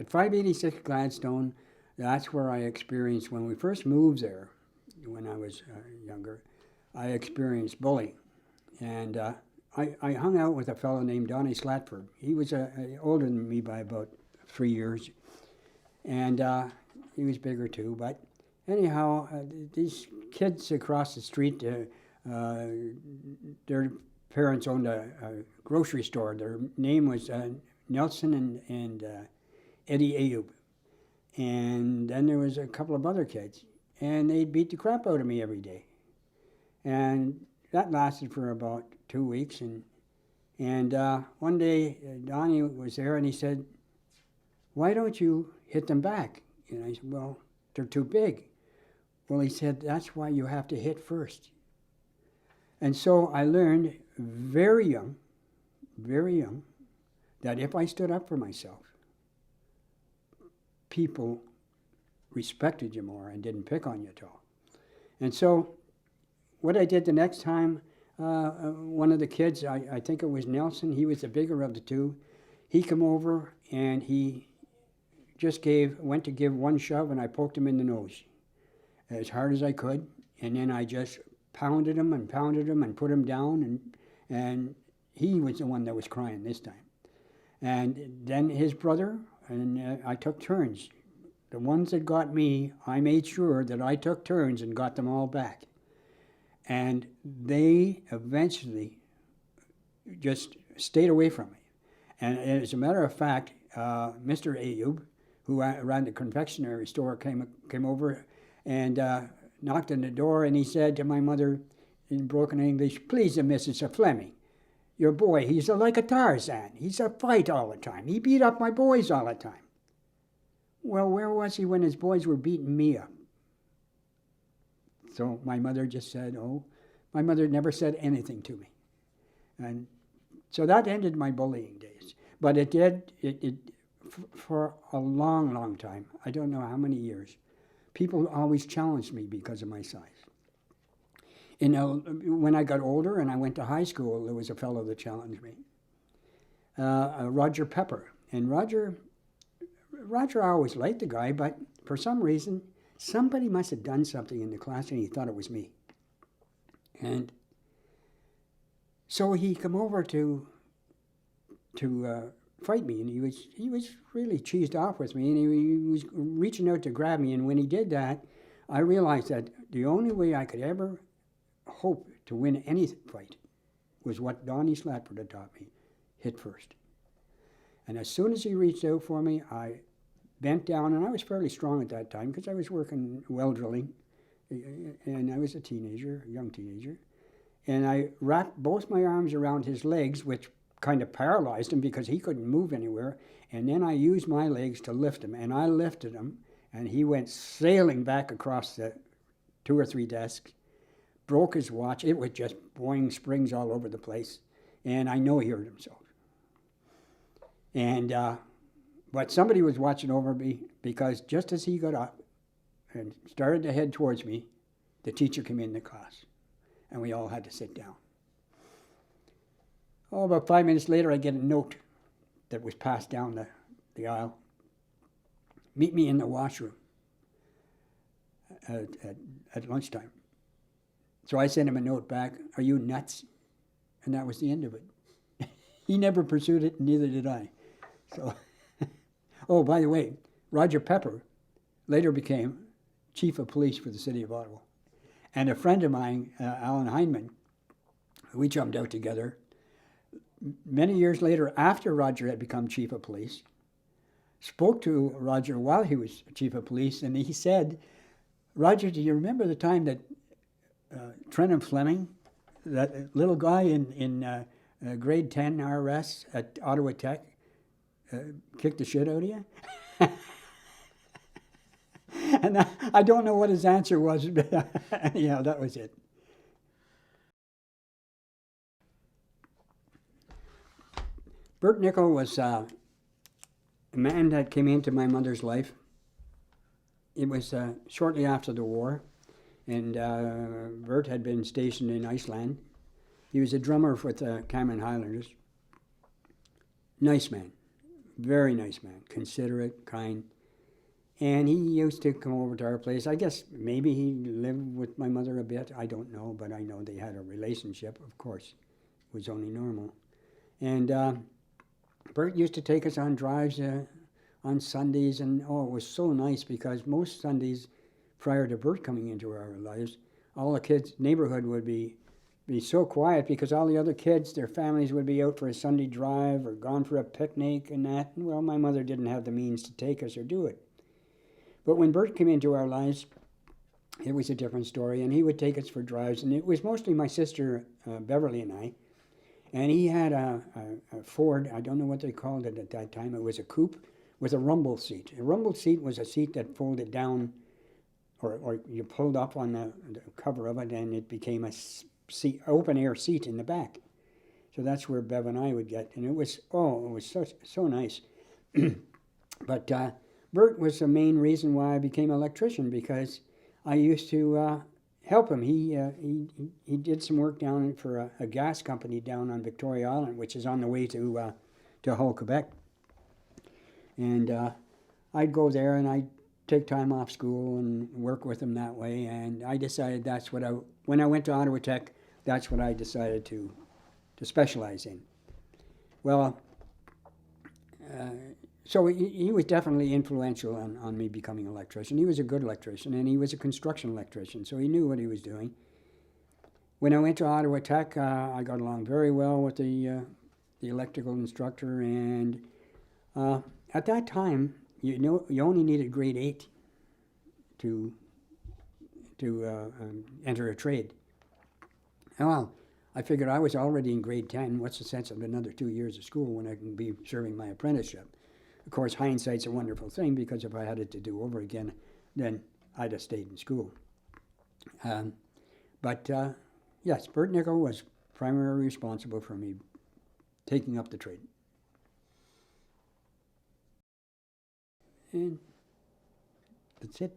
at 586 Gladstone, that's where I experienced, when we first moved there, when I was younger, I experienced bullying. And I hung out with a fellow named Donnie Slatford. He was older than me by about 3 years. And he was bigger too. But anyhow, these kids across the street, their parents owned a grocery store. Their name was Nelson and Eddie Ayub. And then there was a couple of other kids. And they beat the crap out of me every day. And that lasted for about 2 weeks. And one day, Donnie was there and he said, "Why don't you hit them back?" And I said, "Well, they're too big." Well, he said, "That's why you have to hit first." And so I learned very young, that if I stood up for myself, people respected you more and didn't pick on you at all. And so what I did the next time, one of the kids, I think it was Nelson, he was the bigger of the two, he came over and he just went to give one shove, and I poked him in the nose as hard as I could, and then I just pounded him and put him down, and he was the one that was crying this time. And then his brother, and I took turns. The ones that got me, I made sure that I took turns and got them all back. And they eventually just stayed away from me. And as a matter of fact, Mr. Ayub, who ran the confectionery store, came over and knocked on the door, and he said to my mother in broken English, "Please, Mrs. Fleming, your boy, he's like a Tarzan. He's a fight all the time. He beat up my boys all the time." Well, where was he when his boys were beating me up? So my mother just said, my mother never said anything to me. And so that ended my bullying days. But it did, for a long, long time, I don't know how many years, people always challenged me because of my size. When I got older and I went to high school, there was a fellow that challenged me, Roger Pepper. And Roger, I always liked the guy, but for some reason, somebody must have done something in the class and he thought it was me. And so he came over to fight me, and he was really cheesed off with me, and he was reaching out to grab me. And when he did that, I realized that the only way I could ever hope to win any fight was what Donnie Slatford had taught me: hit first. And as soon as he reached out for me, I bent down, and I was fairly strong at that time because I was working well drilling, and I was a young teenager. And I wrapped both my arms around his legs, which kind of paralyzed him because he couldn't move anywhere. And then I used my legs to lift him, and I lifted him, and he went sailing back across the 2 or 3 desks, broke his watch. It was just boing, springs all over the place, and I know he hurt himself. And but somebody was watching over me, because just as he got up and started to head towards me, the teacher came in the class, and we all had to sit down. About 5 minutes later, I get a note that was passed down the aisle. "Meet me in the washroom at lunchtime." So I sent him a note back, "Are you nuts?" And that was the end of it. He never pursued it, and neither did I. So, by the way, Roger Pepper later became chief of police for the city of Ottawa. And a friend of mine, Alan Heineman, we jumped out together. Many years later, after Roger had become chief of police, spoke to Roger while he was chief of police, and he said, "Roger, do you remember the time that Trenholm Fleming, that little guy in grade 10 RS at Ottawa Tech, kicked the shit out of you?" And I don't know what his answer was, but anyhow, that was it. Bert Nickel was a man that came into my mother's life. It was shortly after the war, and Bert had been stationed in Iceland. He was a drummer with the Cameron Highlanders. Nice man, very nice man, considerate, kind. And he used to come over to our place. I guess maybe he lived with my mother a bit. I don't know, but I know they had a relationship, of course. It was only normal. And Bert used to take us on drives on Sundays, and oh, it was so nice because most Sundays prior to Bert coming into our lives, all the kids' neighborhood would be so quiet because all the other kids, their families would be out for a Sunday drive or gone for a picnic and that. And, well, my mother didn't have the means to take us or do it. But when Bert came into our lives, it was a different story, and he would take us for drives. And it was mostly my sister Beverly and I. And he had a Ford, I don't know what they called it at that time. It was a coupe with a rumble seat. A rumble seat was a seat that folded down, or you pulled up on the cover of it, and it became a seat, open air seat in the back. So that's where Bev and I would get, and it was so nice. But Bert was the main reason why I became an electrician, because I used to help him. He did some work down for a gas company down on Victoria Island, which is on the way to Hull, Quebec. And I'd go there and I'd take time off school and work with him that way. And I decided that's what when I went to Ottawa Tech, that's what I decided to specialize in. Well, so he was definitely influential on me becoming an electrician. He was a good electrician, and he was a construction electrician, so he knew what he was doing. When I went to Ottawa Tech, I got along very well with the electrical instructor, and at that time, you only needed grade 8 to enter a trade. Well, I figured I was already in grade 10. What's the sense of another 2 years of school when I can be serving my apprenticeship? Of course, hindsight's a wonderful thing, because if I had it to do over again, then I'd have stayed in school. But yes, Bert Nickel was primarily responsible for me taking up the trade. And that's it.